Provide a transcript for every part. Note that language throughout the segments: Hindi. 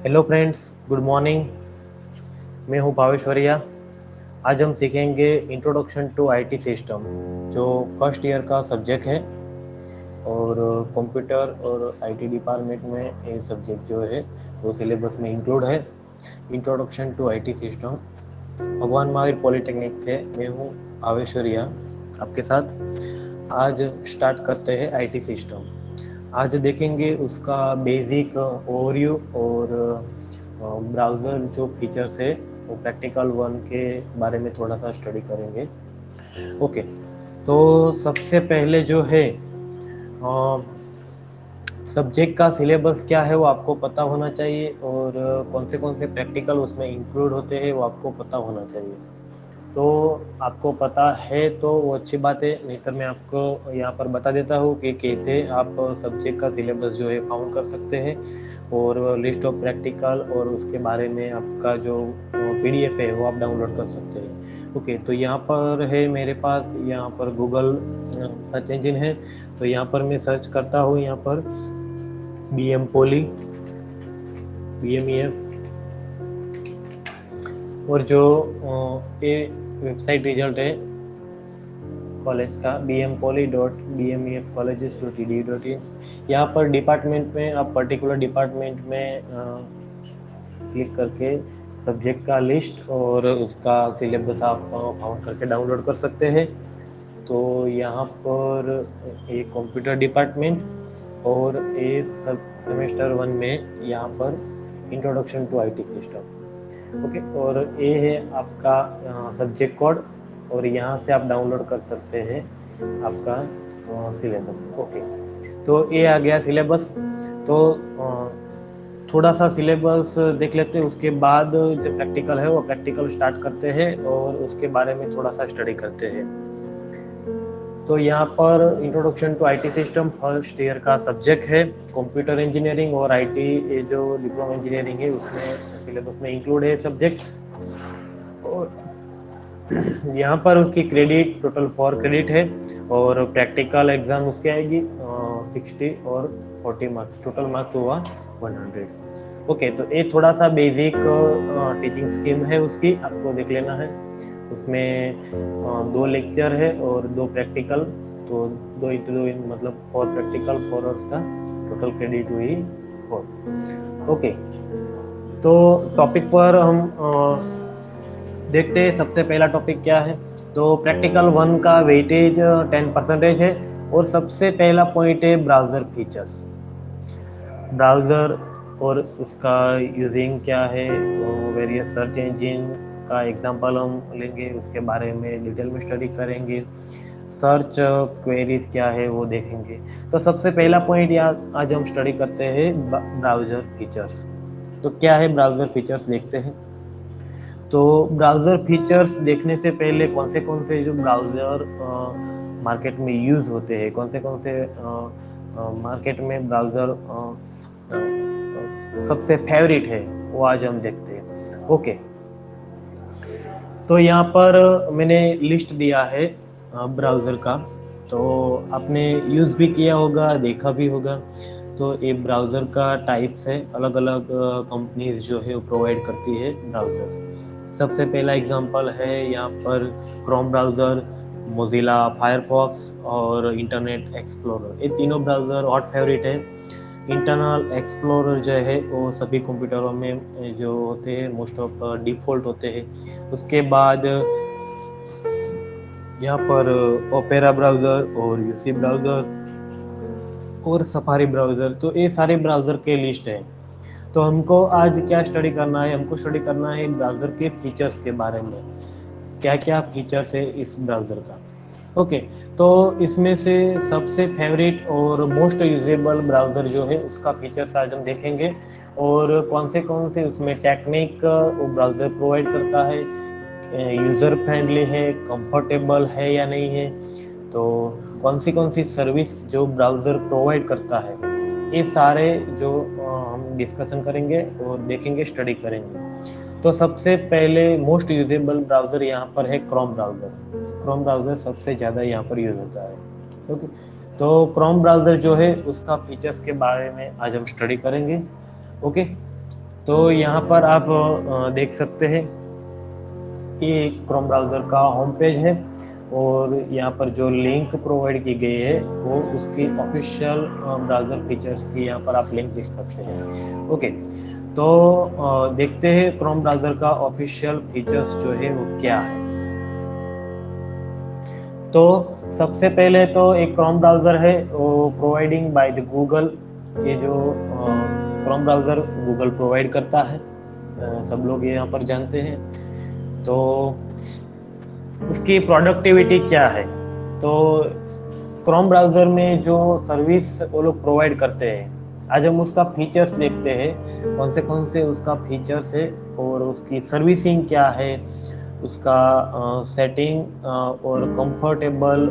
Hello friends, good morning. मैं हूं भावेश्वरिया। आज हम सीखेंगे इंट्रोडक्शन टू आईटी सिस्टम, जो फर्स्ट ईयर का सब्जेक्ट है और कंप्यूटर और आईटी डिपार्टमेंट में ये सब्जेक्ट जो है वो सिलेबस में इंक्लूड है। इंट्रोडक्शन टू आईटी सिस्टम भगवान महावीर पॉलिटेक्निक से मैं हूं भावेश्वरिया आपके साथ। आज स्टार्ट करते हैं आईटी सिस्टम। आज देखेंगे उसका बेसिक ओवरव्यू और ब्राउज़र जो फीचर्स है वो प्रैक्टिकल वन के बारे में थोड़ा सा स्टडी करेंगे। ओके, तो सबसे पहले जो है सब्जेक्ट का सिलेबस क्या है वो आपको पता होना चाहिए और कौन से प्रैक्टिकल उसमें इंक्लूड होते हैं वो आपको पता होना चाहिए। तो आपको पता है तो वो अच्छी बात है, नहीं तो मैं आपको यहाँ पर बता देता हूँ कि कैसे आप सब्जेक्ट का सिलेबस जो है फाउंड कर सकते हैं और लिस्ट ऑफ प्रैक्टिकल और उसके बारे में आपका जो पीडीएफ है वो आप डाउनलोड कर सकते हैं। ओके, तो यहाँ पर है मेरे पास, यहाँ पर गूगल सर्च इंजन है, तो यहाँ पर मैं सर्च करता हूँ, यहाँ पर BM पोली, BMEF, और जो ये वेबसाइट रिजल्ट है कॉलेज का bmpoly.bmefcolleges.edu.in। यहाँ पर डिपार्टमेंट में आप पर्टिकुलर डिपार्टमेंट में क्लिक करके सब्जेक्ट का लिस्ट और उसका सिलेबस आप फाउंड करके डाउनलोड कर सकते हैं। तो यहाँ पर एक कंप्यूटर डिपार्टमेंट और ये सब सेमेस्टर 1 में यहाँ पर introduction to IT system. Okay, और ये है आपका सब्जेक्ट कोड और यहाँ से आप डाउनलोड कर सकते हैं आपका सिलेबस। ओके, तो ये आ गया सिलेबस। तो थोड़ा सा सिलेबस देख लेते हैं, उसके बाद जो प्रैक्टिकल है वो प्रैक्टिकल स्टार्ट करते हैं और उसके बारे में थोड़ा सा स्टडी करते हैं। तो यहाँ पर introduction to IT system first year का सब्जेक्ट है। कंप्यूटर इंजीनियरिंग और आईटी ये जो डिप्लोमा इंजीनियरिंग है उसमें सिलेबस में इंक्लूड है सब्जेक्ट। और यहाँ पर उसकी क्रेडिट टोटल 4 क्रेडिट है और प्रैक्टिकल एग्जाम उसकी आएगी 60 और 40 मार्क्स, टोटल मार्क्स हुआ 100। ओके, तो ये थोड़ा सा बेसिक टीचिंग स्कीम है उसकी, आपको देख लेना है। उसमें 2 लेक्चर है और 2 प्रैक्टिकल, तो 2 इंटू 2 मतलब 4 प्रैक्टिकल, 4 आवर्स का टोटल क्रेडिट हुई 4। ओके, तो टॉपिक पर हम देखते हैं सबसे पहला टॉपिक क्या है। तो प्रैक्टिकल 1 का वेटेज 10% है और सबसे पहला पॉइंट है ब्राउज़र फीचर्स। ब्राउज़र और उसका यूजिंग क्या है, वेरियस सर्च इंजन का एग्जांपल हम लेंगे, उसके बारे में डिटेल में स्टडी करेंगे। सर्च क्वेरीज क्या है वो देखेंगे। तो सबसे पहला पॉइंट यहाँ आज हम स्टडी करते हैं ब्राउज़र फीचर्स। तो क्या है ब्राउज़र फीचर्स देखते हैं। तो ब्राउज़र फीचर्स देखने से पहले कौन से जो ब्राउज़र मार्केट में यूज़ होते हैं, कौन से मार्केट में ब्राउज़र सबसे फेवरेट है वो आज हम देखते हैं। ओके, तो यहाँ पर मैंने लिस्ट दिया है ब्राउज़र का, तो आपने यूज़ भी किया होगा, देखा भी होगा। तो ये ब्राउज़र का टाइप्स है, अलग अलग कंपनीज जो है वो प्रोवाइड करती है ब्राउज़र्स। सबसे पहला एग्जांपल है यहाँ पर क्रोम ब्राउज़र, मोजिला फायरफॉक्स और इंटरनेट एक्सप्लोरर। ये तीनों ब्राउज़र हॉट फेवरेट है। इंटरनल एक्सप्लोरर जो है वो सभी कंप्यूटरों में जो होते हैं मोस्ट ऑफ डिफ़ॉल्ट होते हैं। उसके बाद यहाँ पर ओपेरा ब्राउज़र और यूसी ब्राउज़र और सफारी ब्राउज़र, तो ये सारे ब्राउज़र के लिस्ट है। तो हमको आज क्या स्टडी करना है, हमको स्टडी करना है ब्राउज़र के फीचर्स के बारे में, क्या क्या फीचर्स है इस ब्राउज़र का। ओके, तो इसमें से सबसे फेवरेट और मोस्ट यूजेबल ब्राउज़र जो है उसका फीचर्स आज हम देखेंगे और कौन से उसमें टेक्निक वो ब्राउज़र प्रोवाइड करता है, यूज़र फ्रेंडली है, कंफर्टेबल है या नहीं है, तो कौन सी सर्विस जो ब्राउज़र प्रोवाइड करता है, ये सारे जो हम डिस्कशन करेंगे और देखेंगे, स्टडी करेंगे। तो सबसे पहले मोस्ट यूजेबल ब्राउज़र यहाँ पर है क्रोम ब्राउज़र। क्रोम ब्राउज़र सबसे ज़्यादा यहाँ पर यूज़ होता है। ओके, तो क्रोम ब्राउज़र जो है उसका फीचर्स के बारे में आज हम स्टडी करेंगे। ओके, तो यहाँ पर आप देख सकते हैं ये क्रोम ब्राउज़र का होम पेज है और यहाँ पर जो लिंक प्रोवाइड की गई है वो उसकी ऑफिशियल ब्राउज़र फीचर्स की यहाँ पर आप लिंक देख सकते हैं। ओके, तो देखते हैं क्रोम ब्राउज़र का ऑफिशियल फीचर्स जो है वो क्या है। तो सबसे पहले तो एक क्रोम ब्राउज़र है वो प्रोवाइडिंग बाय द गूगल। ये जो क्रोम ब्राउज़र गूगल प्रोवाइड करता है, सब लोग यहाँ पर जानते हैं। तो उसकी प्रोडक्टिविटी क्या है, तो क्रोम ब्राउज़र में जो सर्विस वो लोग प्रोवाइड करते हैं, आज हम उसका फीचर्स देखते हैं, कौन से उसका फीचर्स है और उसकी सर्विसिंग क्या है, उसका सेटिंग और कंफर्टेबल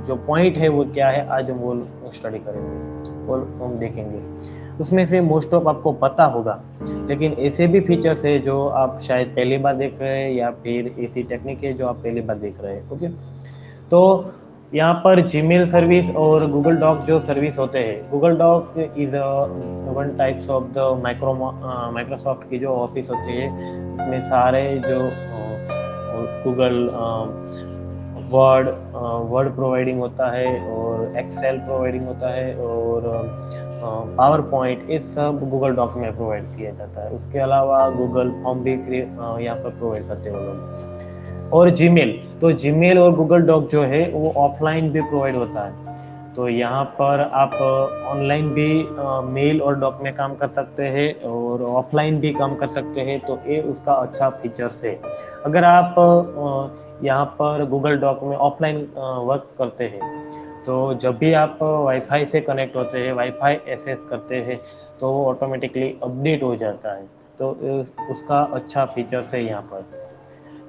जो पॉइंट है वो क्या है, आज हम वो स्टडी करेंगे और हम देखेंगे। उसमें से मोस्ट ऑफ आपको पता होगा, लेकिन ऐसे भी फीचर्स है जो आप शायद पहली बार देख रहे हैं या फिर ऐसी टेक्निक है जो आप पहली बार देख रहे हैं। ओके, तो यहाँ पर जीमेल सर्विस और गूगल डॉक जो सर्विस होते हैं, Google doc is one types of the Microsoft की जो ऑफिस होती है, उसमें सारे जो गूगल वर्ड प्रोवाइडिंग होता है और एक्सेल प्रोवाइडिंग होता है और पावर पॉइंट, ये सब गूगल डॉक में प्रोवाइड किया जाता है। उसके अलावा गूगल फॉर्म भी यहाँ पर प्रोवाइड करते हैं वो लोग। और जीमेल, तो जीमेल और गूगल डॉक जो है वो ऑफलाइन भी प्रोवाइड होता है। तो यहाँ पर आप ऑनलाइन भी मेल और डॉक में काम कर सकते हैं और ऑफलाइन भी काम कर सकते हैं, तो ये उसका अच्छा फीचर्स है। अगर आप यहाँ पर गूगल डॉक में ऑफलाइन वर्क करते हैं, तो जब भी आप वाईफाई से कनेक्ट होते हैं, वाईफाई एक्सेस करते हैं, तो वो ऑटोमेटिकली अपडेट हो जाता है, तो उसका अच्छा फीचर्स है यहाँ पर।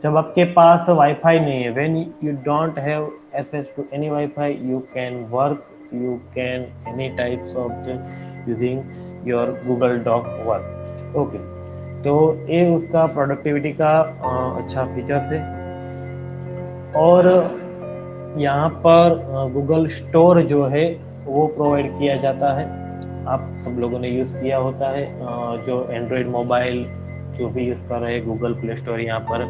जब आपके पास वाईफाई नहीं है, when you don't have access to any WiFi, you can work, you can any types of using your Google doc work. Okay, तो ये उसका प्रोडक्टिविटी का अच्छा फीचर्स है। और यहाँ पर गूगल स्टोर जो है वो प्रोवाइड किया जाता है, आप सब लोगों ने यूज़ किया होता है। जो एंड्रॉयड मोबाइल जो भी यूज़ कर रहे हैं, गूगल प्ले स्टोर यहाँ पर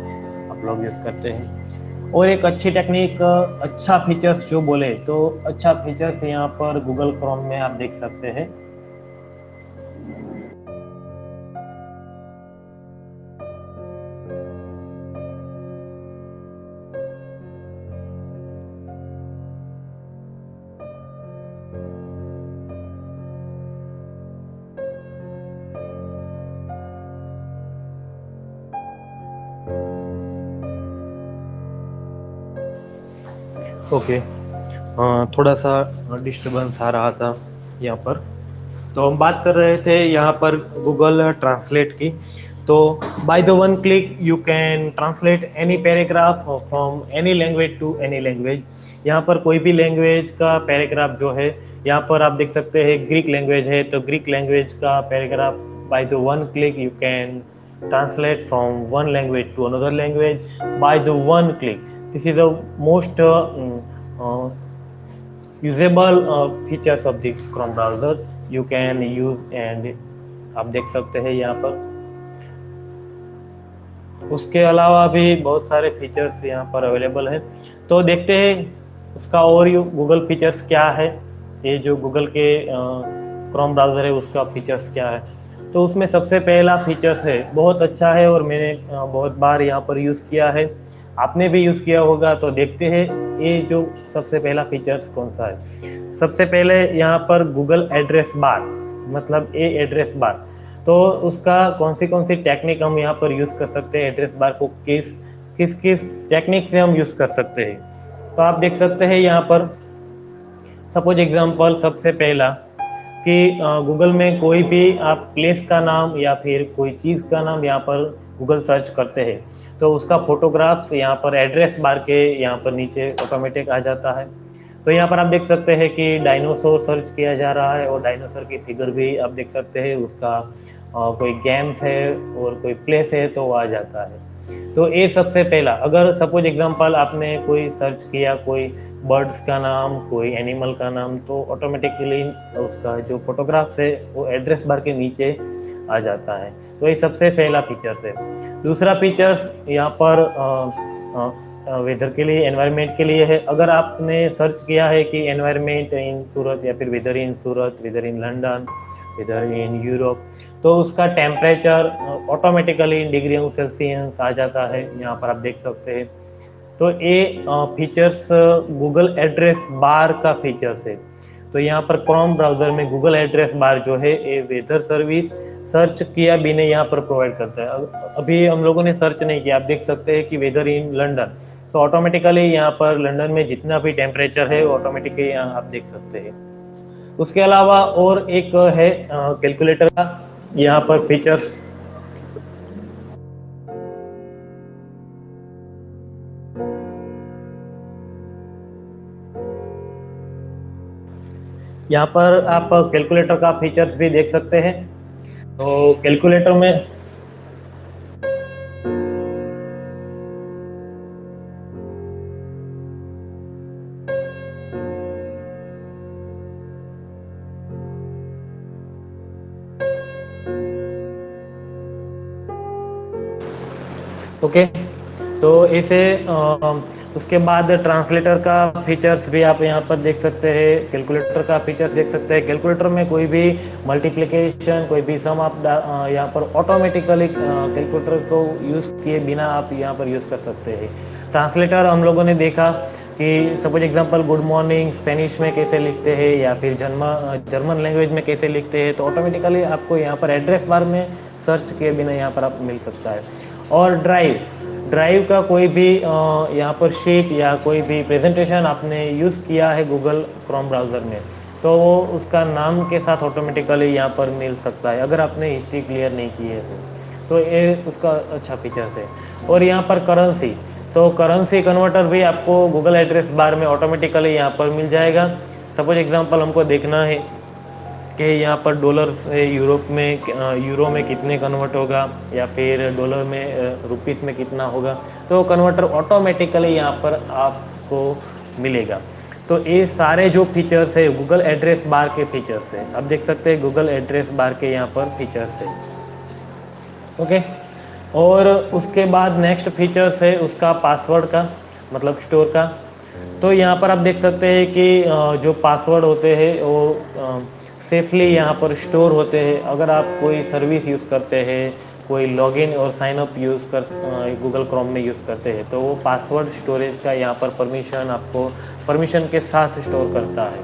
आप लोग यूज़ करते हैं। और एक अच्छी टेक्निक, अच्छा फीचर्स जो बोले तो अच्छा फीचर्स यहाँ पर गूगल क्रोम में आप देख सकते हैं। ओके, थोड़ा सा डिस्टर्बेंस आ रहा था यहाँ पर। तो हम बात कर रहे थे यहाँ पर गूगल ट्रांसलेट की। तो by the one click you can translate any paragraph from any language to any language. यहाँ पर कोई भी लैंग्वेज का पैराग्राफ जो है, यहाँ पर आप देख सकते हैं ग्रीक लैंग्वेज है, तो ग्रीक लैंग्वेज का paragraph by the one click you can translate from one language to another language by the one click. This is the most usable features of the Chrome browser you can use, and आप देख सकते हैं यहाँ पर। उसके अलावा भी बहुत सारे फीचर्स यहाँ पर अवेलेबल है, तो देखते हैं उसका और गूगल फीचर्स क्या है। ये जो गूगल के क्रोम ब्राउज़र है उसका फीचर्स क्या है। तो उसमें सबसे पहला फीचर्स है, बहुत अच्छा है और मैंने बहुत बार यहाँ पर यूज़ किया है, आपने भी यूज़ किया होगा। तो देखते हैं ये जो सबसे पहला फीचर्स कौन सा है। सबसे पहले यहाँ पर गूगल एड्रेस बार, मतलब ये एड्रेस बार, तो उसका कौन सी टेक्निक हम यहाँ पर यूज़ कर सकते हैं, एड्रेस बार को किस टेक्निक से हम यूज़ कर सकते हैं। तो आप देख सकते हैं यहाँ पर, सपोज एग्जांपल, सबसे पहला कि गूगल में कोई भी आप प्लेस का नाम या फिर कोई चीज़ का नाम यहाँ पर गूगल सर्च करते हैं, तो उसका फोटोग्राफ्स यहाँ पर एड्रेस बार के यहाँ पर नीचे ऑटोमेटिक आ जाता है। तो यहाँ पर आप देख सकते हैं कि डायनासोर सर्च किया जा रहा है और डायनासोर की फिगर भी आप देख सकते हैं, उसका कोई गेम्स है और कोई प्लेस है तो वो आ जाता है। तो ये सबसे पहला, अगर सपोज एग्जांपल आपने कोई सर्च किया कोई बर्ड्स का नाम, कोई एनिमल का नाम, तो ऑटोमेटिकली उसका जो फोटोग्राफ्स है वो एड्रेस बार के नीचे आ जाता है। तो ये सबसे पहला फीचर्स है। दूसरा फीचर्स यहाँ पर वेदर के लिए, एनवायरनमेंट के लिए है। अगर आपने सर्च किया है कि एनवायरनमेंट इन सूरत या फिर weather in Surat, weather in London, weather in Europe, तो उसका temperature automatically in degree Celsius आ जाता है। यहाँ पर आप देख सकते हैं। तो ये फीचर्स गूगल एड्रेस बार का फीचर्स है। तो यहाँ पर क्रोम ब्राउजर में गूगल एड्रेस बार जो है ये वेदर सर्विस सर्च किया बिना यहाँ पर प्रोवाइड करता है। अभी हम लोगों ने सर्च नहीं किया, आप देख सकते हैं कि वेदर इन लंदन, तो ऑटोमेटिकली यहाँ पर लंदन में जितना भी टेम्परेचर है ऑटोमेटिकली यहाँ आप देख सकते हैं। उसके अलावा और एक है कैलकुलेटर का यहाँ पर फीचर्स। यहाँ पर आप कैलकुलेटर का फीचर्स भी देख सकते हैं। तो कैलकुलेटर में ओके, तो इसे उसके बाद ट्रांसलेटर का फीचर्स भी आप यहाँ पर देख सकते हैं। कैलकुलेटर का फीचर्स देख सकते हैं। कैलकुलेटर में कोई भी मल्टीप्लिकेशन, कोई भी सम आप यहाँ पर ऑटोमेटिकली कैलकुलेटर को यूज़ किए बिना आप यहाँ पर यूज़ कर सकते हैं। ट्रांसलेटर हम लोगों ने देखा कि suppose example good morning Spanish में कैसे लिखते हैं या फिर जर्मन लैंग्वेज में कैसे लिखते हैं, तो ऑटोमेटिकली आपको यहाँ पर एड्रेस बार में सर्च किए बिना यहाँ पर आप मिल सकता है। और ड्राइव का कोई भी यहाँ पर शीट या कोई भी प्रेजेंटेशन आपने यूज़ किया है गूगल क्रोम ब्राउज़र में, तो वो उसका नाम के साथ ऑटोमेटिकली यहाँ पर मिल सकता है अगर आपने हिस्ट्री क्लियर नहीं की है तो ये उसका अच्छा फीचर्स है। और यहाँ पर करेंसी, तो करेंसी कन्वर्टर भी आपको गूगल एड्रेस बार में ऑटोमेटिकली यहाँ पर मिल जाएगा। सपोज एग्जांपल हमको देखना है कि यहाँ पर डॉलर से यूरोप में यूरो में कितने कन्वर्ट होगा या फिर डॉलर में रुपीस में कितना होगा, तो कन्वर्टर ऑटोमेटिकली यहाँ पर आपको मिलेगा। तो ये सारे जो फीचर्स है गूगल एड्रेस बार के फीचर्स है। आप देख सकते हैं गूगल एड्रेस बार के यहाँ पर फीचर्स है। ओके, और उसके बाद नेक्स्ट फीचर्स है उसका पासवर्ड का, मतलब स्टोर का। तो यहाँ पर आप देख सकते हैं कि जो पासवर्ड होते हैं वो सेफली यहाँ पर स्टोर होते हैं। अगर आप कोई सर्विस यूज़ करते हैं, कोई लॉगिन और साइन अप यूज़ कर गूगल क्रोम में यूज़ करते हैं, तो वो पासवर्ड स्टोरेज का यहाँ पर परमिशन आपको परमिशन के साथ स्टोर करता है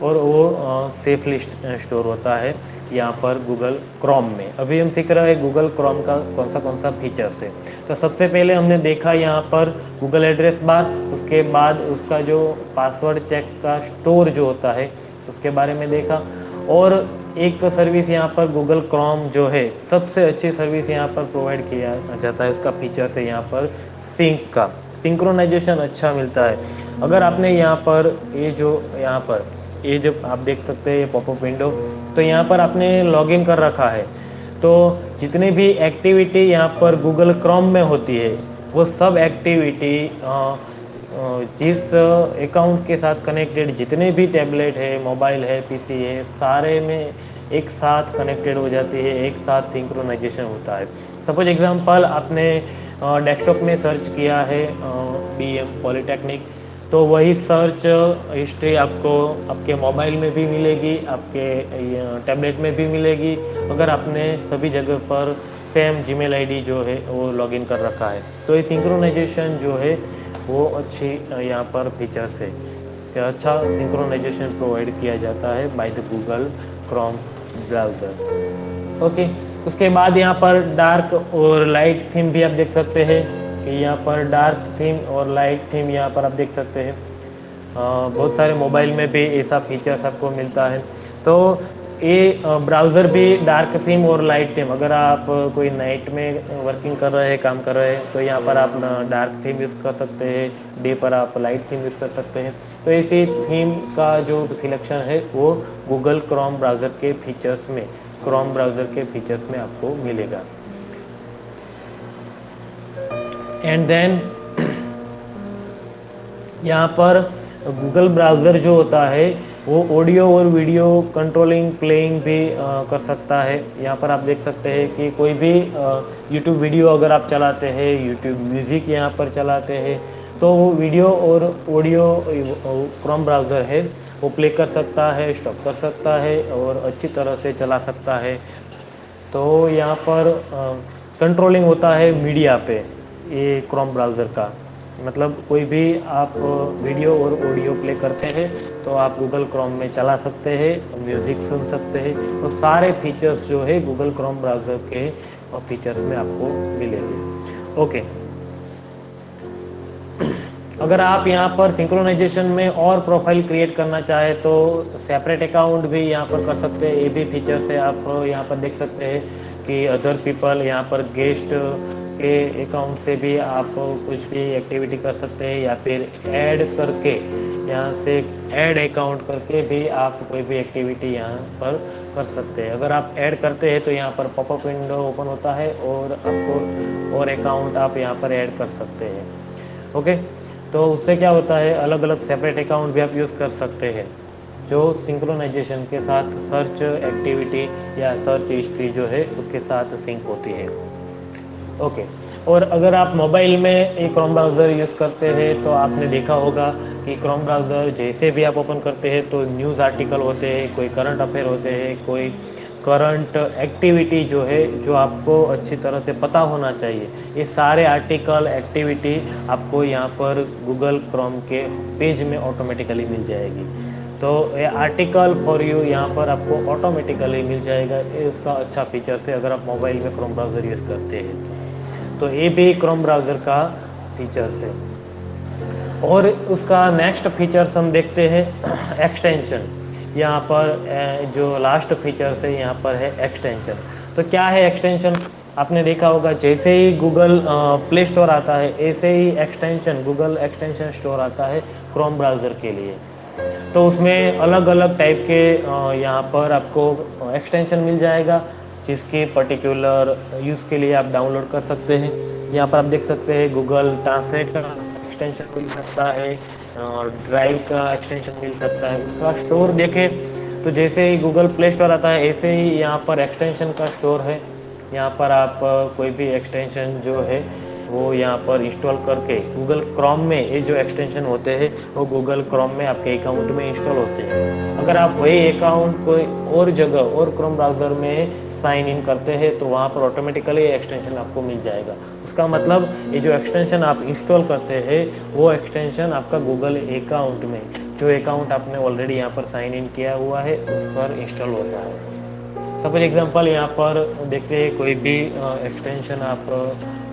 और वो सेफली स्टोर होता है यहाँ पर गूगल क्रोम में। अभी हम सीख रहे हैं गूगल क्रोम का कौन सा फीचर्स है। तो सबसे पहले हमने देखा यहाँ पर गूगल एड्रेस बार, उसके बाद उसका जो पासवर्ड चेक का स्टोर जो होता है उसके बारे में देखा। और एक सर्विस यहाँ पर गूगल क्रोम जो है सबसे अच्छी सर्विस यहाँ पर प्रोवाइड किया जाता है, उसका फीचर्स है यहाँ पर सिंक का, सिंक्रोनाइजेशन अच्छा मिलता है। अगर आपने यहाँ पर ये जो आप देख सकते हैं ये पॉपअप विंडो, तो यहाँ पर आपने लॉगिन कर रखा है, तो जितनी भी एक्टिविटी यहाँ पर गूगल क्रोम में होती है वो सब एक्टिविटी जिस अकाउंट के साथ कनेक्टेड जितने भी टैबलेट है, मोबाइल है, पीसी है, सारे में एक साथ कनेक्टेड हो जाती है, एक साथ सिंक्रोनाइजेशन होता है। सपोज एग्जांपल आपने डेस्कटॉप में सर्च किया है BM पॉलिटेक्निक, तो वही सर्च हिस्ट्री आपको आपके मोबाइल में भी मिलेगी, आपके टैबलेट में भी मिलेगी, अगर आपने सभी जगह पर सेम जीमेल आईडी जो है वो लॉगिन कर रखा है। तो ये सिंक्रोनाइजेशन जो है वो अच्छी यहाँ पर फीचर्स है कि अच्छा सिंक्रोनाइजेशन प्रोवाइड किया जाता है by the Google Chrome browser. Okay, उसके बाद यहाँ पर डार्क और लाइट थीम भी आप देख सकते हैं कि यहाँ पर डार्क थीम और लाइट थीम यहाँ पर आप देख सकते हैं। बहुत सारे मोबाइल में भी ऐसा फीचर्स आपको मिलता है। तो ये ब्राउज़र भी डार्क थीम और लाइट थीम, अगर आप कोई नाइट में वर्किंग कर रहे हैं, काम कर रहे हैं, तो यहाँ पर आप डार्क थीम यूज़ कर सकते हैं, डे पर आप लाइट थीम यूज़ कर सकते हैं। तो ऐसी थीम का जो सिलेक्शन है वो गूगल क्रोम ब्राउज़र के फीचर्स में, क्रोम ब्राउज़र के फीचर्स में आपको मिलेगा। एंड देन यहाँ पर गूगल ब्राउज़र जो होता है वो ऑडियो और वीडियो कंट्रोलिंग प्लेइंग भी कर सकता है। यहाँ पर आप देख सकते हैं कि कोई भी यूट्यूब वीडियो अगर आप चलाते हैं, यूट्यूब म्यूज़िक यहाँ पर चलाते हैं, तो वो वीडियो और ऑडियो क्रोम ब्राउज़र है वो प्ले कर सकता है, स्टॉप कर सकता है और अच्छी तरह से चला सकता है। तो यहाँ पर कंट्रोलिंग होता है मीडिया पे ये क्रोम ब्राउज़र का। मतलब कोई भी आप वीडियो और ऑडियो प्ले करते हैं तो आप गूगल क्रोम में चला सकते हैं, म्यूज़िक सुन सकते हैं। तो सारे फीचर्स जो है गूगल क्रोम ब्राउज़र के फीचर्स में आपको मिलेंगे। ओके, अगर आप यहाँ पर सिंक्रोनाइजेशन में और प्रोफाइल क्रिएट करना चाहे तो सेपरेट अकाउंट भी यहाँ पर कर सकते हैं। ये भी फीचर्स है, आप यहाँ पर देख सकते हैं कि अदर पीपल यहाँ पर गेस्ट के अकाउंट से भी आप कुछ भी एक्टिविटी कर सकते हैं, या फिर ऐड करके यहाँ से ऐड अकाउंट करके भी आप कोई भी एक्टिविटी यहाँ पर कर सकते हैं। अगर आप ऐड करते हैं तो यहाँ पर पॉपअप विंडो ओपन होता है और आपको और अकाउंट आप यहाँ पर ऐड कर सकते हैं। ओके, तो उससे क्या होता है, अलग अलग सेपरेट अकाउंट भी आप यूज़ कर सकते हैं जो सिंक्रोनाइजेशन के साथ सर्च एक्टिविटी या सर्च हिस्ट्री जो है उसके साथ सिंक होती है। ओके, और अगर आप मोबाइल में एक क्रोम ब्राउज़र यूज़ करते हैं तो आपने देखा होगा कि क्रोम ब्राउज़र जैसे भी आप ओपन करते हैं तो न्यूज़ आर्टिकल होते हैं, कोई करंट अफेयर होते हैं, कोई करंट एक्टिविटी जो है जो आपको अच्छी तरह से पता होना चाहिए, ये सारे आर्टिकल एक्टिविटी आपको यहाँ पर गूगल क्रोम के पेज में ऑटोमेटिकली मिल जाएगी। तो ये आर्टिकल फॉर यू यहाँ पर आपको ऑटोमेटिकली मिल जाएगा। ये उसका अच्छा फीचर्स है अगर आप मोबाइल में क्रोम ब्राउज़र यूज़ करते हैं तो ये भी क्रोम ब्राउज़र का फीचर्स है। और उसका नेक्स्ट फीचर्स हम देखते हैं एक्सटेंशन। यहाँ पर जो लास्ट फीचर्स है यहाँ पर है एक्सटेंशन। तो क्या है एक्सटेंशन, आपने देखा होगा जैसे ही गूगल प्ले स्टोर आता है ऐसे ही एक्सटेंशन गूगल एक्सटेंशन स्टोर आता है क्रोम ब्राउज़र के लिए। तो उसमें अलग अलग टाइप के यहाँ पर आपको एक्सटेंशन मिल जाएगा जिसके पर्टिकुलर यूज़ के लिए आप डाउनलोड कर सकते हैं। यहाँ पर आप देख सकते हैं गूगल ट्रांसलेट का एक्सटेंशन मिल सकता है, ड्राइव का एक्सटेंशन मिल सकता है। उसका स्टोर देखें तो जैसे ही गूगल प्ले स्टोर आता है ऐसे ही यहाँ पर एक्सटेंशन का स्टोर है। यहाँ पर आप कोई भी एक्सटेंशन जो है वो यहाँ पर इंस्टॉल करके गूगल क्रोम में ये जो एक्सटेंशन होते हैं वो गूगल क्रोम में आपके अकाउंट में इंस्टॉल होते हैं। अगर आप वही अकाउंट कोई और जगह और क्रोम ब्राउज़र में साइन इन करते हैं तो वहाँ पर ऑटोमेटिकली एक्सटेंशन आपको मिल जाएगा। उसका मतलब ये जो एक्सटेंशन आप इंस्टॉल करते हैं वो एक्सटेंशन आपका गूगल अकाउंट में जो अकाउंट आपने ऑलरेडी यहाँ पर साइन इन किया हुआ है उस पर इंस्टॉल होता है। सपोज एग्जांपल यहाँ पर देखते हैं कोई भी एक्सटेंशन आप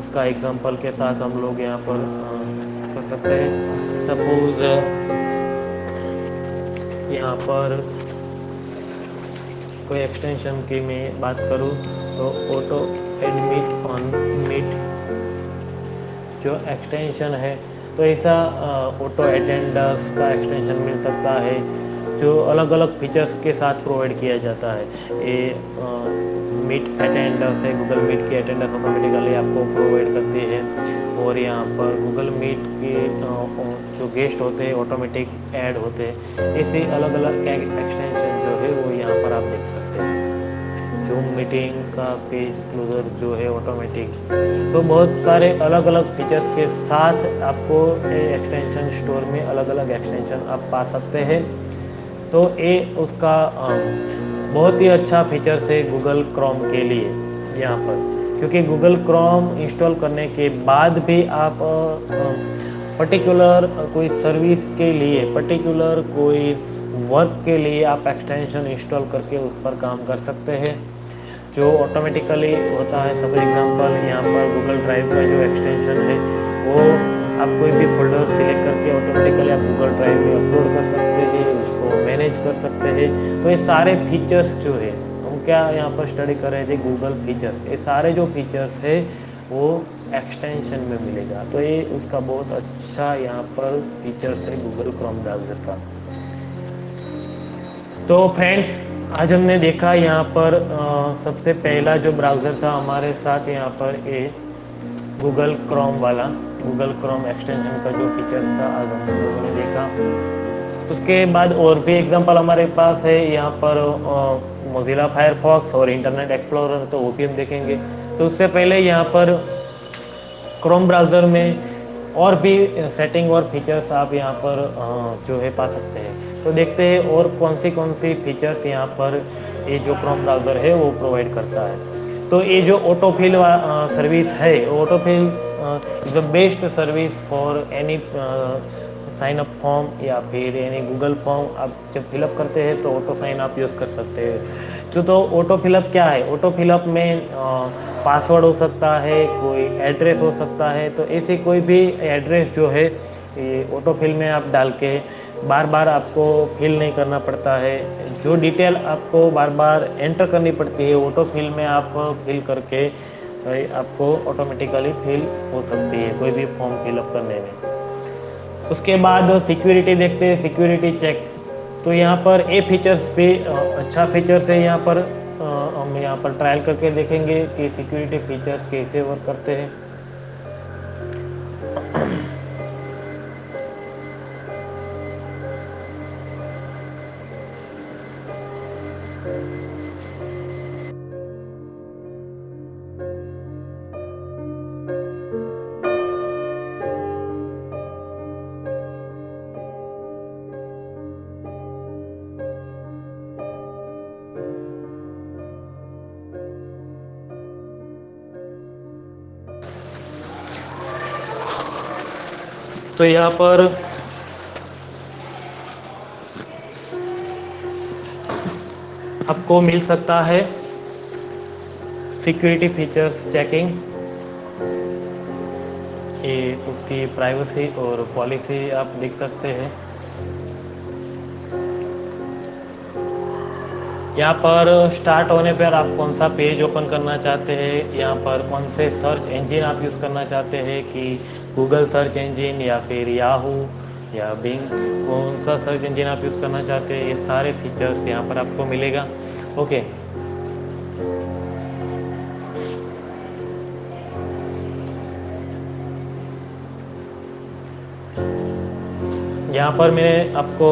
उसका एग्जांपल के साथ हम लोग यहाँ पर कर सकते हैं। सपोज यहाँ पर कोई एक्सटेंशन की मैं बात करूँ तो ऑटो एडमिट ऑन मीट जो एक्सटेंशन है तो ऐसा ऑटो अटेंडेंस का एक्सटेंशन मिल सकता है जो अलग अलग फीचर्स के साथ प्रोवाइड किया जाता है। ये मीट अटेंडेंस है, गूगल मीट की अटेंडेंस ऑटोमेटिकली आपको प्रोवाइड करती है। और यहाँ पर गूगल मीट के जो गेस्ट होते हैं ऑटोमेटिक ऐड होते हैं। ऐसे अलग अलग एक्सटेंशन जो है वो यहाँ पर आप देख सकते हैं। जूम मीटिंग का पेज क्लोजर जो है ऑटोमेटिक। तो बहुत सारे अलग अलग फीचर्स के साथ आपको एक्सटेंशन स्टोर में अलग अलग एक्सटेंशन आप पा सकते हैं। तो ये उसका बहुत ही अच्छा फीचर्स है गूगल क्रोम के लिए यहाँ पर, क्योंकि गूगल क्रोम इंस्टॉल करने के बाद भी आप पर्टिकुलर कोई सर्विस के लिए, पर्टिकुलर कोई वर्क के लिए आप एक्सटेंशन इंस्टॉल करके उस पर काम कर सकते हैं जो ऑटोमेटिकली होता है। सपोज एग्जांपल यहाँ पर गूगल ड्राइव का जो एक्सटेंशन है वो आप कोई भी फोल्डर सिलेक्ट करके ऑटोमेटिकली आप गूगल ड्राइव में अपलोड कर सकते हैं, उसको मैनेज कर सकते हैं। तो ये सारे फीचर्स जो है हम क्या यहाँ पर स्टडी कर रहे थे, गूगल फीचर्स, ये सारे जो फीचर्स है वो एक्सटेंशन में मिलेगा। तो ये उसका बहुत अच्छा यहाँ पर फीचर्स है गूगल क्रोम ब्राउज़र का। तो फ्रेंड्स आज हमने देखा यहाँ पर सबसे पहला जो ब्राउज़र था हमारे साथ यहाँ पर ये गूगल क्रोम वाला, गूगल क्रोम एक्सटेंशन का जो फीचर्स था आज हम लोगों ने देखा। उसके बाद और भी एग्जांपल हमारे पास है यहाँ पर मोज़िला फायरफॉक्स और इंटरनेट एक्सप्लोरर, तो वो भी हम देखेंगे। तो उससे पहले यहाँ पर क्रोम ब्राउज़र में और भी सेटिंग और फीचर्स आप यहाँ पर जो है पा सकते हैं। तो देखते हैं और कौन सी फीचर्स यहाँ पर ये जो क्रोम ब्राउज़र है वो प्रोवाइड करता है। तो ये जो ऑटोफिल सर्विस है, autofill is the best service for any sign up form या फिर यानी गूगल फॉर्म आप जब फिलअप करते हैं तो ऑटो साइन आप यूज़ कर सकते हैं। तो ऑटो फिलअप क्या है? ऑटो फिलअप में पासवर्ड हो सकता है, कोई एड्रेस हो सकता है। तो ऐसे कोई भी एड्रेस जो है ये ऑटो फिल में आप डाल के बार बार आपको फिल नहीं करना पड़ता है। जो डिटेल आपको बार बार एंटर करनी पड़ती है ऑटो फिल में आप फिल करके आपको ऑटोमेटिकली फिल हो सकती है कोई भी फॉर्म फिलअप करने में। उसके बाद सिक्योरिटी देखते हैं, सिक्योरिटी चेक। तो यहाँ पर ये फीचर्स भी अच्छा फीचर्स है। यहाँ पर हम यहाँ पर ट्रायल करके देखेंगे कि सिक्योरिटी फीचर्स कैसे वर्क करते हैं। तो यहाँ पर आपको मिल सकता है सिक्योरिटी फीचर्स चेकिंग, ये उसकी प्राइवेसी और पॉलिसी आप देख सकते हैं। यहाँ पर स्टार्ट होने पर आप कौन सा पेज ओपन करना चाहते हैं, यहाँ पर कौन से सर्च इंजन आप यूज़ करना चाहते हैं कि गूगल सर्च इंजन या फिर याहू या बिंग, कौन सा सर्च इंजन आप यूज़ करना चाहते हैं, ये सारे फीचर्स यहाँ पर आपको मिलेगा। ओके, यहाँ पर मैंने आपको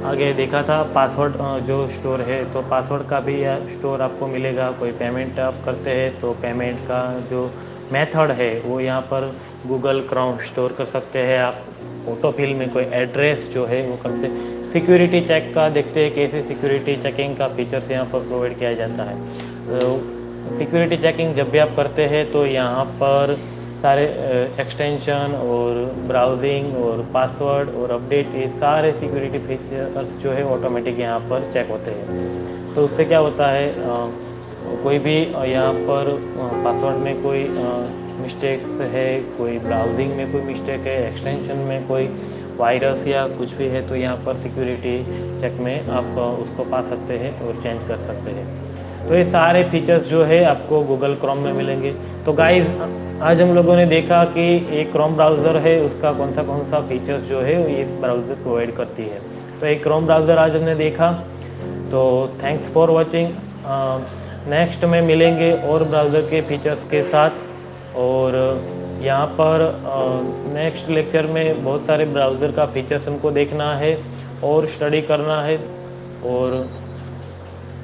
आगे देखा था पासवर्ड जो स्टोर है, तो पासवर्ड का भी स्टोर आपको मिलेगा। कोई पेमेंट आप करते हैं तो पेमेंट का जो मेथड है वो यहाँ पर गूगल क्रोम स्टोर कर सकते हैं आप। ऑटोफिल में कोई एड्रेस जो है वो करते हैं। सिक्योरिटी चेक का देखते हैं कैसे सिक्योरिटी चेकिंग का फीचर्स यहाँ पर प्रोवाइड किया जाता है। तो सिक्योरिटी चेकिंग जब भी आप करते हैं तो यहाँ पर सारे एक्सटेंशन और ब्राउजिंग और पासवर्ड और अपडेट, ये सारे सिक्योरिटी फीचर्स जो है ऑटोमेटिक यहाँ पर चेक होते हैं। तो उससे क्या होता है, कोई भी यहाँ पर पासवर्ड में कोई मिस्टेक्स है, कोई ब्राउजिंग में कोई मिस्टेक है, एक्सटेंशन में कोई वायरस या कुछ भी है, तो यहाँ पर सिक्योरिटी चेक में आप उसको पा सकते हैं और चेंज कर सकते हैं। तो ये सारे फीचर्स जो है आपको गूगल क्रोम में मिलेंगे। तो गाइज आज हम लोगों ने देखा कि एक क्रोम ब्राउज़र है, उसका कौन सा फीचर्स जो है इस ब्राउज़र प्रोवाइड करती है। तो एक क्रोम ब्राउज़र आज हमने देखा। तो थैंक्स फॉर वॉचिंग। नेक्स्ट में मिलेंगे और ब्राउज़र के फीचर्स के साथ। और यहाँ पर नेक्स्ट लेक्चर में बहुत सारे ब्राउज़र का फीचर्स हमको देखना है और स्टडी करना है। और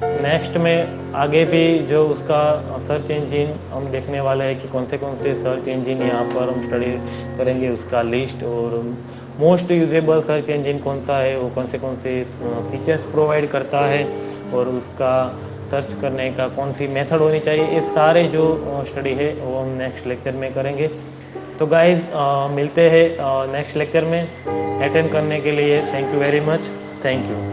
नेक्स्ट में आगे भी जो उसका सर्च इंजन हम देखने वाले हैं कि कौन से सर्च इंजन यहाँ पर हम स्टडी करेंगे, उसका लिस्ट। और मोस्ट यूजेबल सर्च इंजन कौन सा है, वो कौन से फीचर्स प्रोवाइड करता है, और उसका सर्च करने का कौन सी मेथड होनी चाहिए, ये सारे जो स्टडी है वो हम नेक्स्ट लेक्चर में करेंगे। तो गाइज मिलते हैं नेक्स्ट लेक्चर में। अटेंड करने के लिए thank you very much. Thank you.